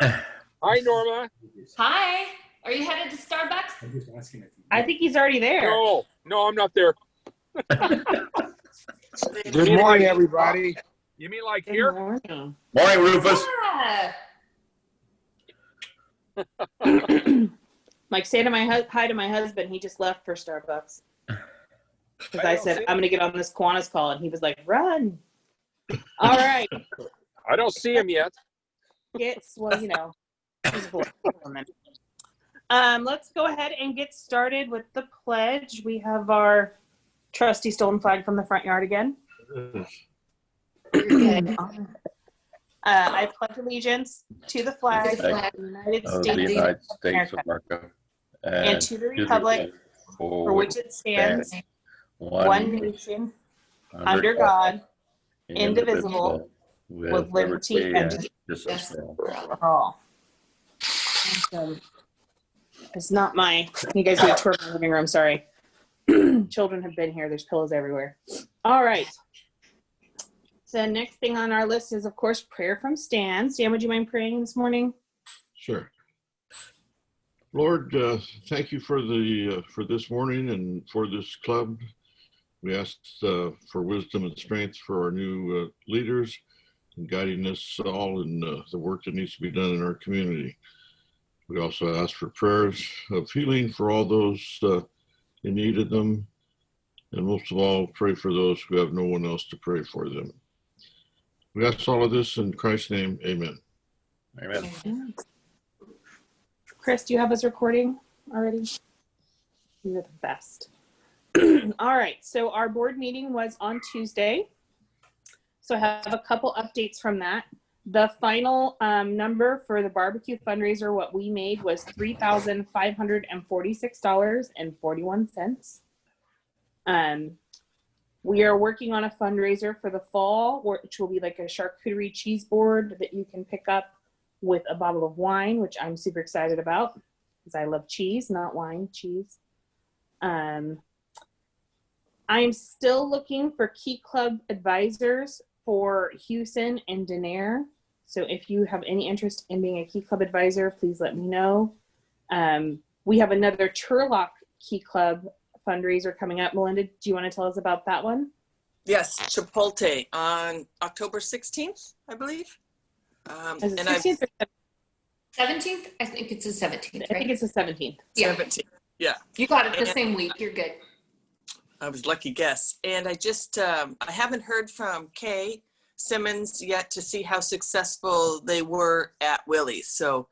Hi, Norma. Hi. Are you headed to Starbucks? I'm just asking if I think he's already there. No, I'm not there. Good morning, everybody. You mean like Good here? morning. Morning, Rufus. Yeah. Like, say to hi to my husband. He just left for Starbucks. Because I said, see I'm going to get on this Kiwanis call. And he was like, run. All right. I don't see him yet. Well, you know, he's a woman. Let's go ahead and get started with the pledge. We have our trusty stolen flag from the front yard again. Good. I pledge allegiance to the flag of the United Of States, the United States America, of America and to the republic for which it stands, one nation, under God, indivisible, with liberty and justice for all. It's not you guys get a tour of my living room, sorry. Children have been here, there's pillows everywhere. All right. So next thing on our list is, of course, prayer from Stan. Stan, would you mind praying this morning? Sure. Lord, thank you for this morning and for this club. We ask for wisdom and strength for our new leaders and guiding us all in the work that needs to be done in our community. We also ask for prayers of healing for all those in need of them, and most of all, pray for those who have no one else to pray for them. We ask all of this in Christ's name, amen. Amen. Chris, do you have us recording already? You're the best. All right, so our board meeting was on Tuesday. So I have a couple updates from that. The final number for the barbecue fundraiser, what we made was $3,546.41. We are working on a fundraiser for the fall, which will be like a charcuterie cheese board that you can pick up with a bottle of wine, which I'm super excited about because I love cheese, not wine, cheese. I'm still looking for Key Club advisors for Houston and Denair. So if you have any interest in being a Key Club advisor, please let me know. We have another Turlock Key Club fundraiser coming up. Melinda, do you want to tell us about that one? Yes, Chipotle on October 16th, I believe. Is it 16th or 17th? I think it's the 17th, right? I think it's the 17th. Yeah. 17th. Yeah. You got it the same week. You're good. I was lucky guess. And I just, I haven't heard from Kay Simmons yet to see how successful they were at Willie's. So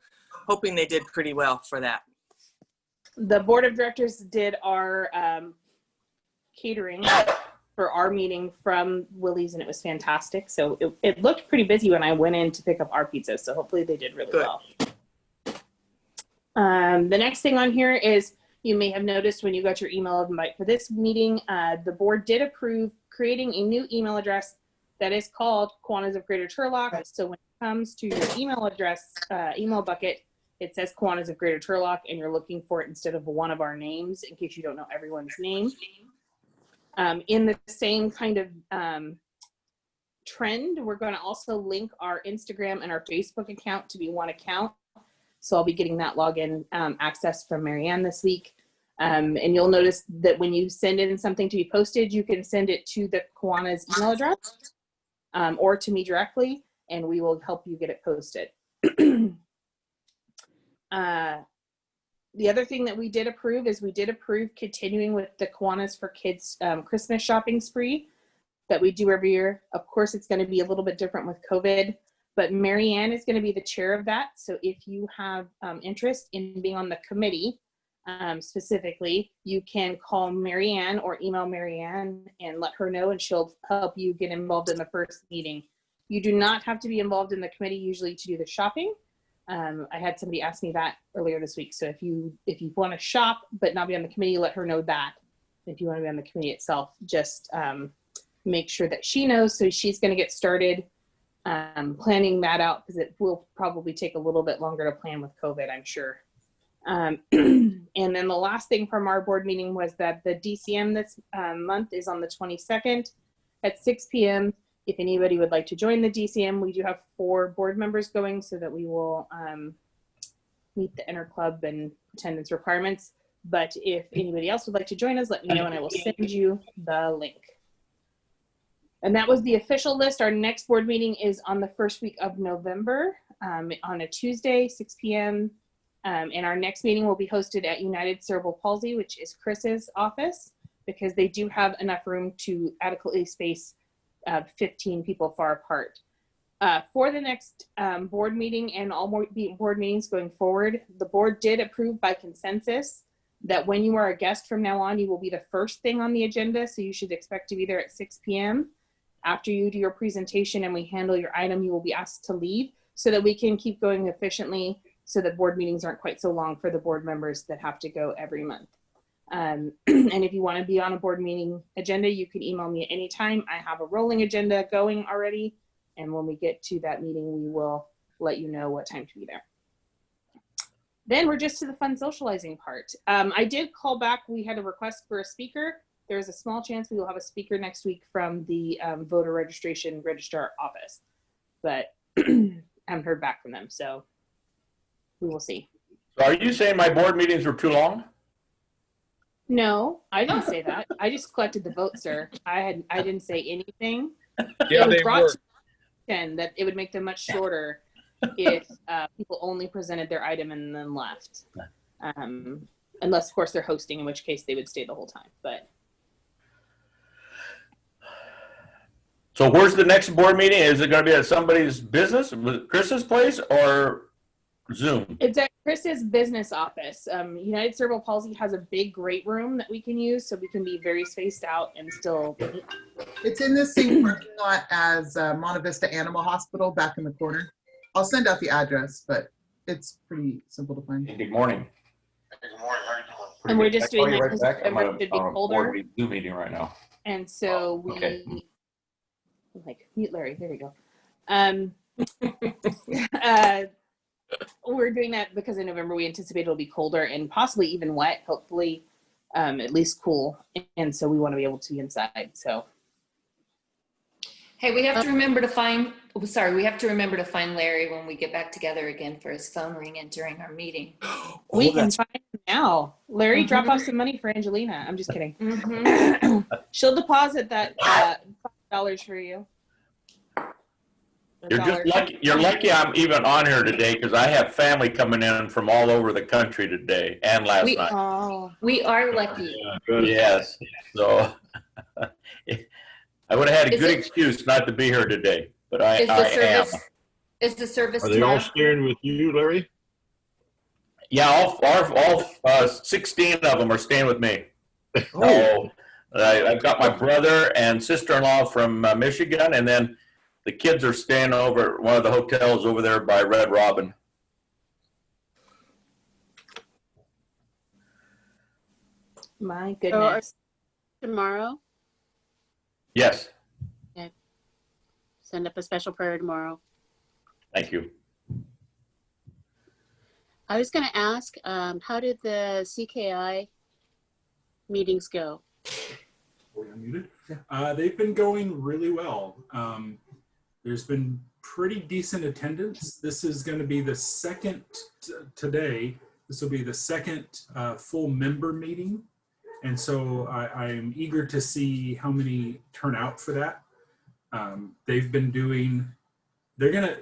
hoping they did pretty well for that. The board of directors did our catering for our meeting from Willie's, and it was fantastic. So it looked pretty busy when I went in to pick up our pizza. So hopefully they did really well. The next thing on here is, you may have noticed when you got your email invite for this meeting, the board did approve creating a new email address that is called Kiwanis of Greater Turlock. So when it comes to your email address, email bucket, it says Kiwanis of Greater Turlock, and you're looking for it instead of one of our names, in case you don't know everyone's name. In the same kind of trend, we're going to also link our Instagram and our Facebook account to be one account. So I'll be getting that login access from Marianne this week. And you'll notice that when you send in something to be posted, you can send it to the Kiwanis email address or to me directly, and we will help you get it posted. The other thing that we did approve is we did approve continuing with the Kiwanis for Kids Christmas shopping spree that we do every year. Of course, it's going to be a little bit different with COVID, but Marianne is going to be the chair of that. So if you have interest in being on the committee, specifically, you can call Marianne or email Marianne and let her know, and she'll help you get involved in the first meeting. You do not have to be involved in the committee usually to do the shopping. I had somebody ask me that earlier this week. So if you want to shop but not be on the committee, let her know that. If you want to be on the committee itself, just make sure that she knows. So she's going to get started planning that out, because it will probably take a little bit longer to plan with COVID, I'm sure. And then the last thing from our board meeting was that the DCM this month is on the 22nd at 6 p.m. If anybody would like to join the DCM, we do have 4 board members going so that we will meet the interclub and attendance requirements. But if anybody else would like to join us, let me know and I will send you the link. And that was the official list. Our next board meeting is on the first week of November on a Tuesday, 6 p.m. And our next meeting will be hosted at United Cerebral Palsy, which is Chris's office, because they do have enough room to adequately space 15 people far apart. For the next board meeting and all board meetings going forward, the board did approve by consensus that when you are a guest from now on, you will be the first thing on the agenda. So you should expect to be there at 6 p.m. After you do your presentation and we handle your item, you will be asked to leave so that we can keep going efficiently so that board meetings aren't quite so long for the board members that have to go every month. And if you want to be on a board meeting agenda, you can email me at any time. I have a rolling agenda going already. And when we get to that meeting, we will let you know what time to be there. Then we're just to the fun socializing part. I did call back. We had a request for a speaker. There's a small chance we will have a speaker next week from the voter registration registrar office, but I haven't heard back from them. So we will see. So are you saying my board meetings were too long? No, I didn't say that. I just collected the vote, sir. I didn't say anything. Yeah, It was they brought were. to attention that it would make them much shorter if people only presented their item and then left. Unless, of course, they're hosting, in which case they would stay the whole time. But So where's the next board meeting? Is it going to be at somebody's business, Chris's place, or Zoom? it's at Chris's business office. United Cerebral Palsy has a big great room that we can use, so we can be very spaced out and still. It's in the same parking lot as Monte Vista Animal Hospital back in the corner. I'll send out the address, but it's pretty simple to find. Good morning. Good morning, how are you doing? And we're just doing that right because back. I'm November on should be a colder. board Zoom meeting right now. And so we, Okay. like, mute Larry, there we go. We're doing that because in November we anticipate it'll be colder and possibly even wet, hopefully at least cool. And so we want to be able to be inside, so. Hey, we have to remember to find, we have to remember to find Larry when we get back together again for his phone ringing during our meeting. We can find him now. Larry, drop Mhm. off some money for Angelina. I'm just kidding. Mhm. She'll deposit that $5 for you. You're just lucky. You're lucky I'm even on here today because I have family coming in from all over the country today and last We- night. Oh, We are lucky. Yes. So I would have had a Is good it- excuse not to be here today, but I Is the am. service, is the service Are they all tomorrow? staying with you, Larry? Yeah, all 16 of them are staying with me. So I've got my brother and sister-in-law from Michigan, and then the kids are staying over at one of the hotels over there by Red Robin. my goodness. Tomorrow, Yes, send up a special prayer tomorrow. thank you. I was going to ask, how did the CKI meetings go? They've been going really well. There's been pretty decent attendance. This is going to be the second today. This will be the second full member meeting. And so I am eager to see how many turn out for that. They've been doing, they're going to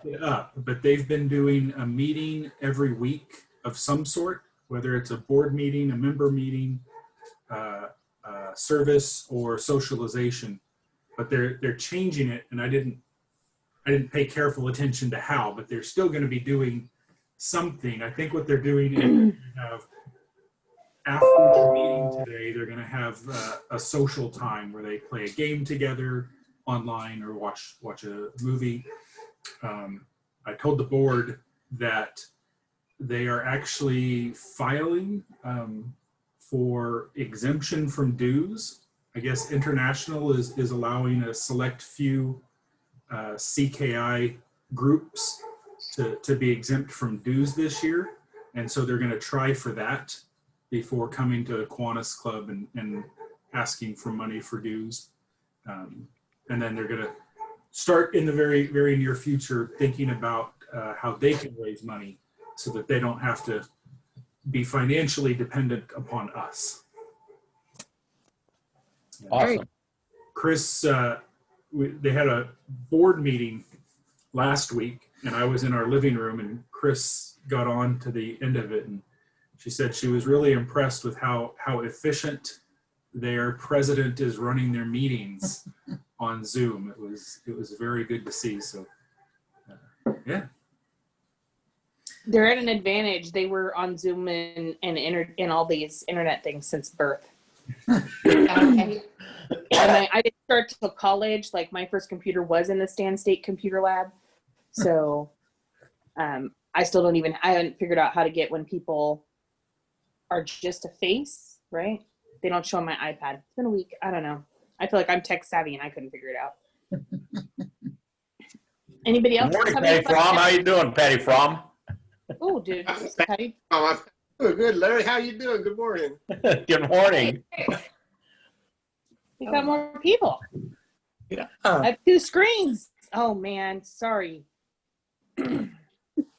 keep it up, but they've been doing a meeting every week of some sort, whether it's a board meeting, a member meeting, service, or socialization. But they're changing it, and I didn't pay careful attention to how, but they're still going to be doing something. I think what they're doing is have, after the meeting today, they're going to have a social time where they play a game together online or watch a movie. I told the board that they are actually filing for exemption from dues. I guess International is allowing a select few CKI groups to be exempt from dues this year. And so they're going to try for that before coming to the Kiwanis Club and asking for money for dues. And then they're going to start in the very, very near future thinking about how they can raise money so that they don't have to be financially dependent upon us. Awesome. Chris, they had a board meeting last week, and I was in our living room, and Chris got on to the end of it, and she said she was really impressed with how efficient their president is running their meetings on Zoom. It was very good to see. So, yeah. They're at an advantage. They were on Zoom and all these internet things since birth. Okay. And I didn't start till college. Like my first computer was in the Stan State Computer Lab. So I still I haven't figured out how to get when people are just a face, right? They don't show on my iPad. It's been a week. I don't know. I feel like I'm tech savvy and I couldn't figure it out. Anybody else? Good morning, Patty Fromm. How you doing, Patty Fromm? Oh, dude. Patty. Oh, I'm good, Larry. How you doing? Good morning. Good morning. We got more people. Yeah. I have 2 screens. Oh man, sorry.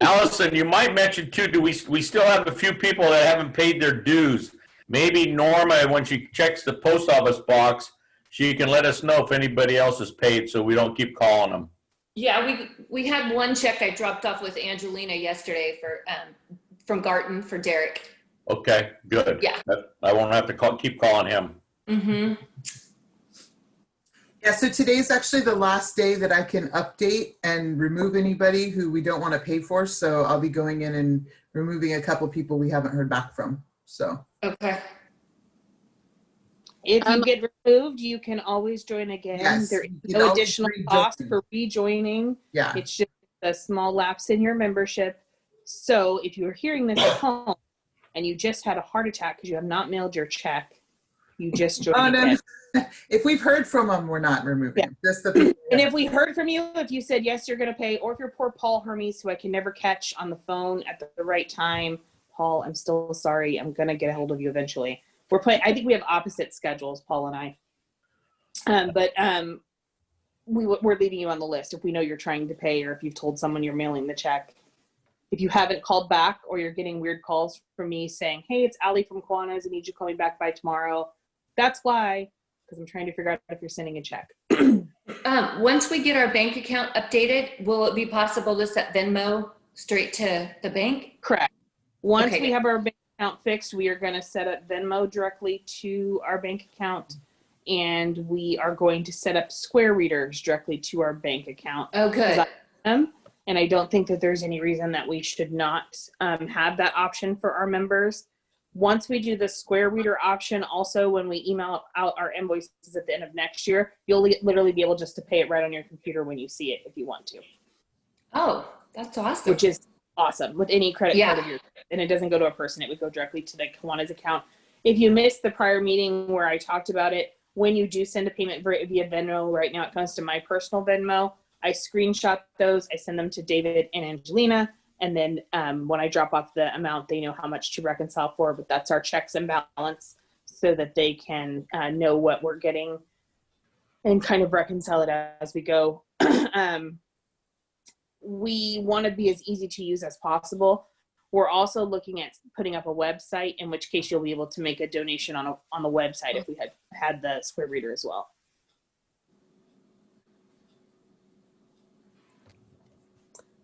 Allison, you might mention too, we still have a few people that haven't paid their dues. Maybe Norma, when she checks the post office box, she can let us know if anybody else is paid so we don't keep calling them. Yeah, we had one check I dropped off with Angelina yesterday from Garton for Derek. Okay, good. Yeah. I won't have to keep calling him. Mm-hmm. Yeah, so today's actually the last day that I can update and remove anybody who we don't want to pay for. So I'll be going in and removing a couple people we haven't heard back from. So. Okay. If you get removed, you can always join again. Yes, There is you can no always additional rejoin. cost for rejoining. Yeah. It's just a small lapse in your membership. So if you're hearing this at home and you just had a heart attack because you have not mailed your check, you just joined again. If we've heard from them, we're not removing them. Just the people. And if we heard from you, if you said, yes, you're going to pay, or if you're poor Paul Hermes, who I can never catch on the phone at the right time, Paul, I'm still sorry. I'm going to get a hold of you eventually. I think we have opposite schedules, Paul and I. We're leaving you on the list if we know you're trying to pay or if you've told someone you're mailing the check. If you haven't called back or you're getting weird calls from me saying, hey, it's Allie from Kiwanis, I need you to call me back by tomorrow. That's why, because I'm trying to figure out if you're sending a check. Once we get our bank account updated, will it be possible to set Venmo straight to the bank? Correct. Once Okay, we good. have our bank account fixed, we are going to set up Venmo directly to our bank account, and we are going to set up Square readers directly to our bank account. Oh, good. And I don't think that there's any reason that we should not have that option for our members. Once we do the Square reader option, also when we email out our invoices at the end of next year, you'll literally be able just to pay it right on your computer when you see it if you want to. Oh, that's awesome. Which is awesome with any credit Yeah. card of yours. And it doesn't go to a person. It would go directly to the Kiwanis account. If you missed the prior meeting where I talked about it, when you do send a payment via Venmo, right now it comes to my personal Venmo. I screenshot those. I send them to David and Angelina. And then when I drop off the amount, they know how much to reconcile for. But that's our checks and balance so that they can know what we're getting and kind of reconcile it as we go. We want to be as easy to use as possible. We're also looking at putting up a website, in which case you'll be able to make a donation on the website if we had the Square reader as well.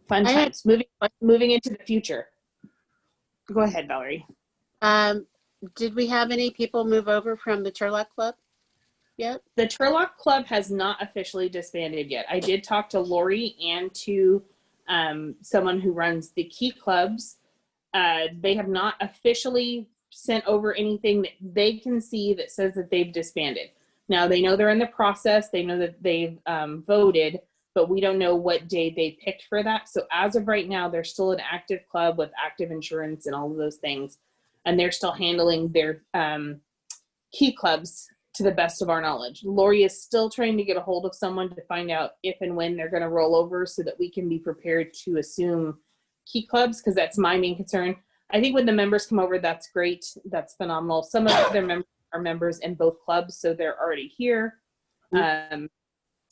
Fun times. Moving into the future. Go ahead, Valerie. Did we have any people move over from the Turlock Club yet? The Turlock Club has not officially disbanded yet. I did talk to Lori and to someone who runs the Key Clubs. They have not officially sent over anything that they can see that says that they've disbanded. Now, they know they're in the process. They know that they've voted, but we don't know what day they picked for that. So as of right now, they're still an active club with active insurance and all of those things. And they're still handling their Key Clubs to the best of our knowledge. Lori is still trying to get a hold of someone to find out if and when they're going to roll over so that we can be prepared to assume Key Clubs, because that's my main concern. I think when the members come over, that's great. That's phenomenal. Some of their members are members in both clubs, so they're already here.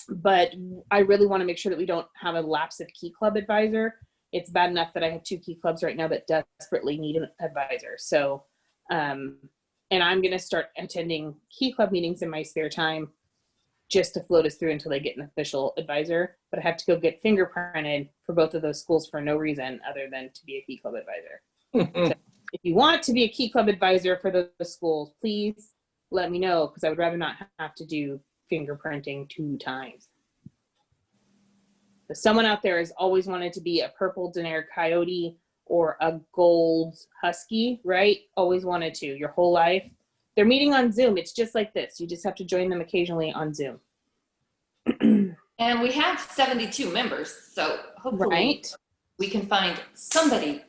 but I really want to make sure that we don't have a lapse of Key Club advisor. It's bad enough that I have 2 Key Clubs right now that desperately need an advisor. So, and I'm going to start attending Key Club meetings in my spare time just to float us through until they get an official advisor. But I have to go get fingerprinted for both of those schools for no reason other than to be a Key Club advisor. So if you want to be a Key Club advisor for those schools, please let me know, because I would rather not have to do fingerprinting 2 times. But someone out there has always wanted to be a purple Denair Coyote or a gold Husky, right? Always wanted to, your whole life. They're meeting on Zoom. It's just like this. You just have to join them occasionally on Zoom. And we have 72 members, so hopefully we can find somebody.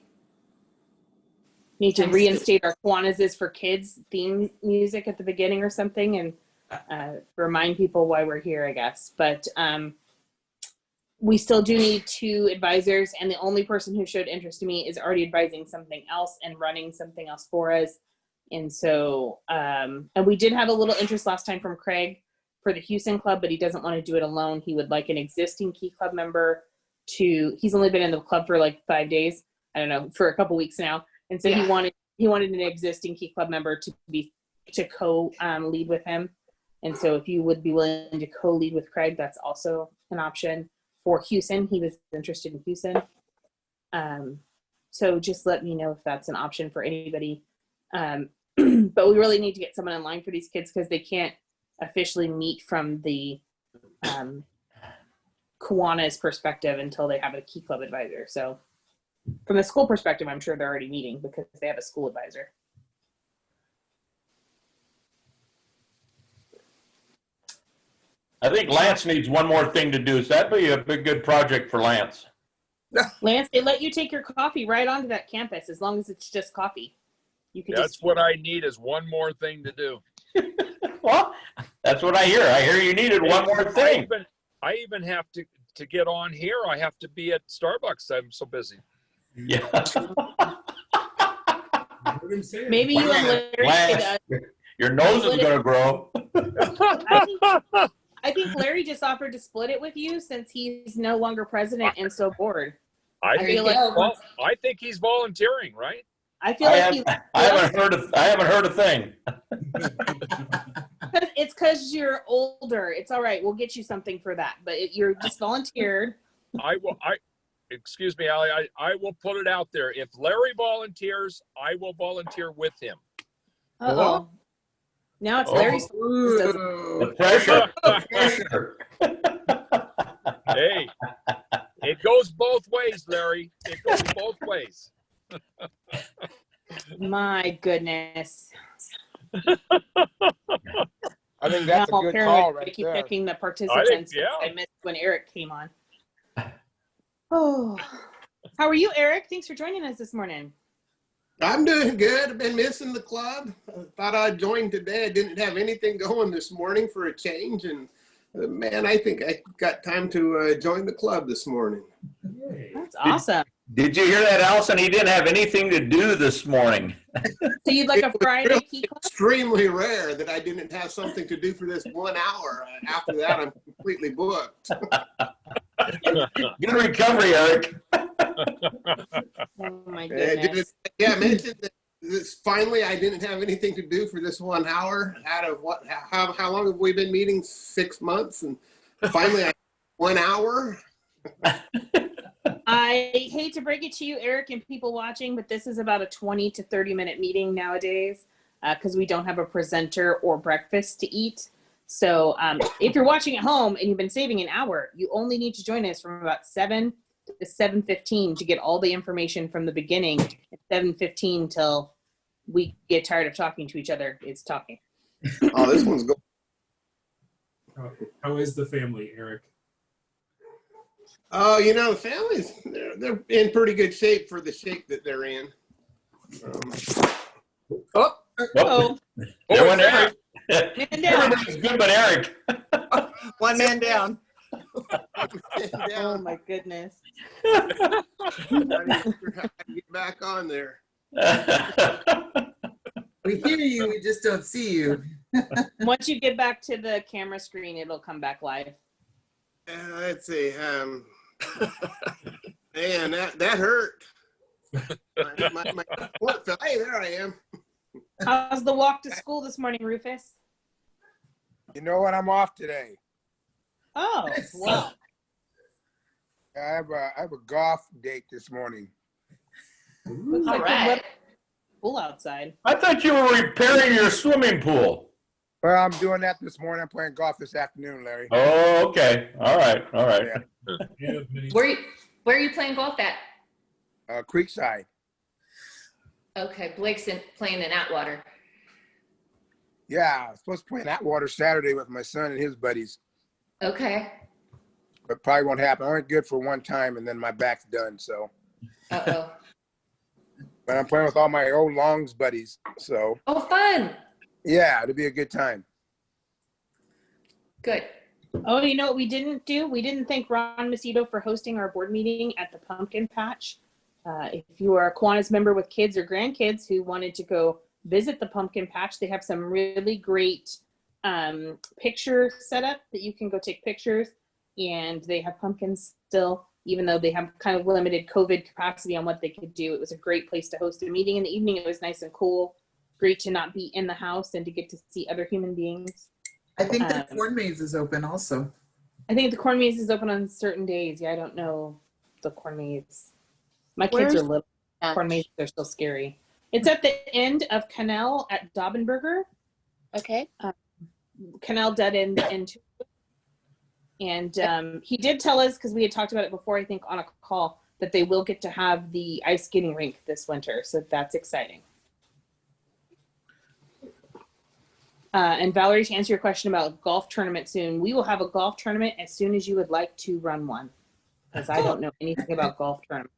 Need to reinstate our Kiwanis for Kids theme music at the beginning or something, and remind people why we're here, I guess. But we still do need 2 advisors, and the only person who showed interest to me is already advising something else and running something else for us. And so, and we did have a little interest last time from Craig for the Houston Club, but he doesn't want to do it alone. He would like an existing Key Club member he's only been in the club for like 5 days, I don't know, for a couple weeks now. And so he wanted an existing Key Club member to co-lead with him. And so if you would be willing to co-lead with Craig, that's also an option. For Houston, he was interested in Houston. So just let me know if that's an option for anybody. But we really need to get someone in line for these kids because they can't officially meet from the Kiwanis perspective until they have a Key Club advisor. So from the school perspective, I'm sure they're already meeting because they have a school advisor. I think Lance needs one more thing to do. So that'd be a big, good project for Lance. Lance, they let you take your coffee right onto that campus as long as it's just coffee. You can That's what I need is one more thing to do. Well, that's what I hear. I hear you needed one more thing. I even have to get on here. I have to be at Starbucks. I'm so busy. Yeah. Maybe you and Larry Lance, your nose is going to grow. I think Larry just offered to split it with you since he's no longer president and so bored. I think he's volunteering, right? I feel like I haven't heard a thing. It's because you're older. It's all right. We'll get you something for that. But you're just volunteered. Excuse me, Allie. I will put it out there. If Larry volunteers, I will volunteer with him. Uh-oh. Now it's Larry's. The pressure. Hey, it goes both ways, Larry. It goes both ways. My goodness. I think that's a good call right I keep there. picking the participants. Yeah. I missed when Eric came on. Oh, how are you, Eric? Thanks for joining us this morning. I'm doing good. I've been missing the club. I thought I'd join today. I didn't have anything going this morning for a change. And man, I think I got time to join the club this morning. That's awesome. Did you hear that, Allison? He didn't have anything to do this morning. So you'd like a Friday Key Club? Extremely rare that I didn't have something to do for this 1 hour. After that, I'm completely booked. Good recovery, Eric. Oh my goodness. I mentioned that finally I didn't have anything to do for this 1 hour. Out of how long have we been meeting? 6 months, and finally I 1 hour. I hate to break it to you, Eric, and people watching, but this is about a 20 to 30-minute meeting nowadays because we don't have a presenter or breakfast to eat. So if you're watching at home and you've been saving an hour, you only need to join us from about 7 to 7:15 to get all the information from the beginning. At 7:15 till we get tired of talking to each other. It's talking. Oh, this one's going. How is the family, Eric? Oh, you know, the families, they're in pretty good shape for the shape that they're in. Oh, there went Eric. Everybody's good but Eric. One man down. Oh my goodness. Get back on there. We hear you, we just don't see you. Once you get back to the camera screen, it'll come back live. Let's see. Man, that hurt. My foot fell. Hey, there I am. How's the walk to school this morning, Rufus? You know what? I'm off today. Oh, wow. I have a golf date this morning. Looks All like right. pool outside. I thought you were repairing your swimming pool. Well, I'm doing that this morning. I'm playing golf this afternoon, Larry. Oh, okay. All right. All right. Yeah. Where are you playing golf at? Creekside. Okay, Blake's playing in Atwater. Yeah, I was supposed to play in Atwater Saturday with my son and his buddies, Okay. but probably won't happen. I went good for one time, and then my back's done. So, Uh-oh. but I'm playing with all my old Longs buddies. So, Oh, fun. yeah, it'll be a good time. Good. Oh, you know what we didn't do? We didn't thank Ron Macedo for hosting our board meeting at the Pumpkin Patch. If you are a Kiwanis member with kids or grandkids who wanted to go visit the Pumpkin Patch, they have some really great picture setup that you can go take pictures, and they have pumpkins still, even though they have kind of limited COVID capacity on what they could do. It was a great place to host a meeting in the evening. It was nice and cool. Great to not be in the house and to get to see other human beings. I think the corn maze is open also. I think the corn maze is open on certain days. Yeah, I don't know the corn maze. My kids are little. Corn mazes are still scary. It's at the end of Canal at Daubenberger. Okay. Canal dead end into. And he did tell us, because we had talked about it before, I think on a call, that they will get to have the ice skating rink this winter. So that's exciting. And Valerie, to answer your question about golf tournament soon, we will have a golf tournament as soon as you would like to run one, because I don't know anything about golf tournament.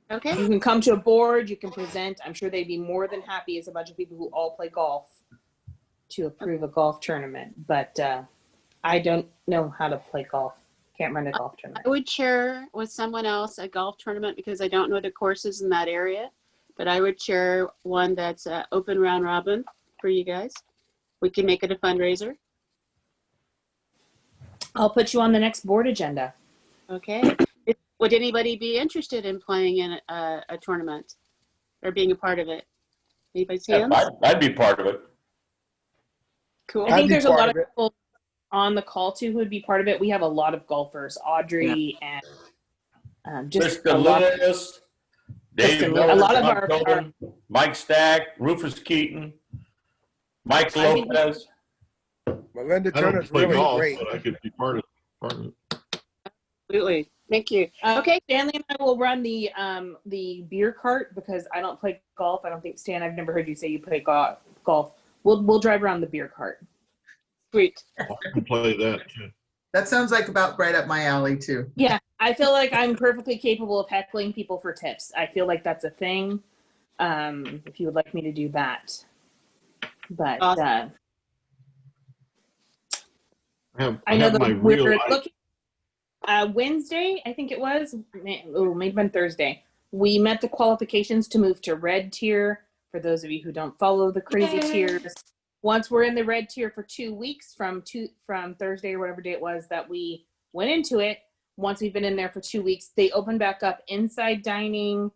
Okay. You can come to a board, you can present. I'm sure they'd be more than happy as a bunch of people who all play golf to approve a golf tournament. But I don't know how to play golf. Can't run a golf tournament. I would chair with someone else a golf tournament because I don't know the courses in that area, but I would chair one that's open round robin for you guys. We can make it a fundraiser. I'll put you on the next board agenda. Okay. Would anybody be interested in playing in a tournament or being a part of it? Anybody's hands? I'd be part of it. Cool. I think there's a lot of people on the call too who would be part of it. We have a lot of golfers, Audrey and just Krista a lot of, Lewis, Dave Miller, a lot of John our Tobin, Mike Stack, Rufus Keaton, Mike Lopez. Melinda I don't Turner's play really golf, great. but I could be part of it. Absolutely. Thank you. Okay, Stanley and I will run the beer cart because I don't play golf. I don't think, Stan, I've never heard you say you play golf. We'll drive around the beer cart. Sweet. I can play that too. That sounds like about right up my alley too. Yeah, I feel like I'm perfectly capable of heckling people for tips. I feel like that's a thing. If you would like me to do that, but Awesome. I know have my that we're real looking. Wednesday, I think it was. Oh, maybe been Thursday. We met the qualifications to move to red tier. For those of you who don't follow the crazy tiers, once we're in the red tier for 2 weeks from Thursday or whatever day it was that we went into it. Once we've been in there for 2 weeks, they open back up inside dining,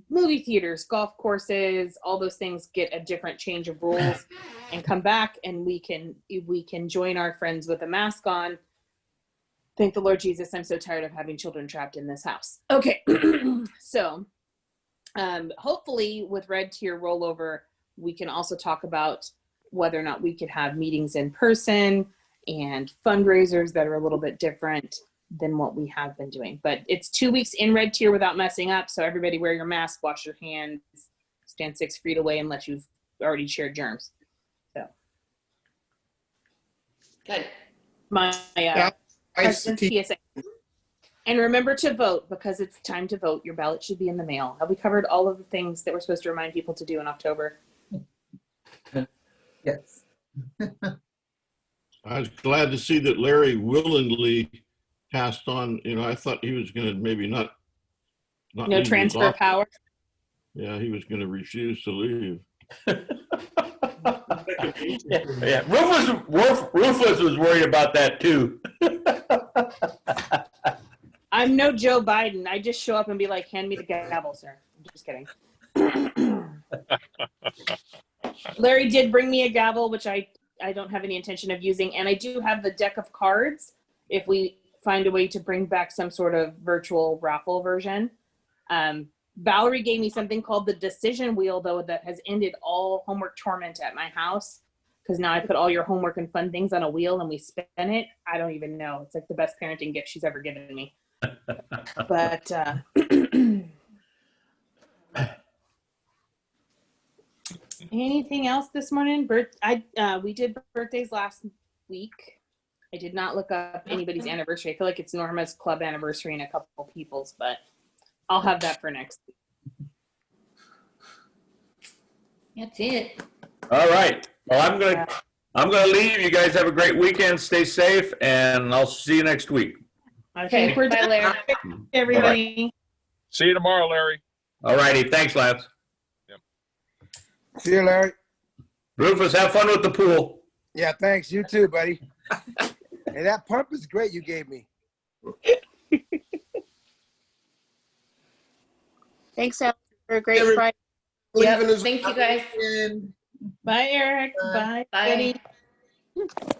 movie theaters, golf courses, all those things get a different change of rules and come back, and we can join our friends with a mask on. Thank the Lord Jesus, I'm so tired of having children trapped in this house. Okay, so hopefully with red tier rollover, we can also talk about whether or not we could have meetings in person and fundraisers that are a little bit different than what we have been doing. But it's 2 weeks in red tier without messing up. So everybody wear your mask, wash your hands, stand 6 feet away unless you've already shared germs. So. Good. My President's PSA. And remember to vote because it's time to vote. Your ballot should be in the mail. Have we covered all of the things that we're supposed to remind people to do in October? Yes. I was glad to see that Larry willingly passed on. You know, I thought he was going to maybe not No leave his transfer of office. power. Yeah, he was going to refuse to leave. But second nature Yeah, to me. yeah. Rufus was worried about that too. I'm no Joe Biden. I just show up and be like, hand me the gavel, sir. I'm just kidding. Larry did bring me a gavel, which I don't have any intention of using. And I do have the deck of cards if we find a way to bring back some sort of virtual raffle version. Valerie gave me something called the decision wheel, though, that has ended all homework torment at my house. Because now I put all your homework and fun things on a wheel and we spin it. I don't even know. It's like the best parenting gift she's ever given me. But anything else this morning? We did birthdays last week. I did not look up anybody's anniversary. I feel like it's Norma's club anniversary and a couple people's, but I'll have that for next week. That's it. All right. Well, I'm gonna leave. You guys have a great weekend. Stay safe, and I'll see you next week. I Okay, think we're bye, done. Larry. Everybody. See you tomorrow, Larry. All righty. Thanks, Lance. See you, Larry. Rufus, have fun with the pool. Yeah, thanks. You too, buddy. Hey, that pump is great you gave me. Thanks, Alex, for a great Every- Friday. Yep. Leaving his- Thank you guys. Bye, Eric. Bye, Bye. Betty.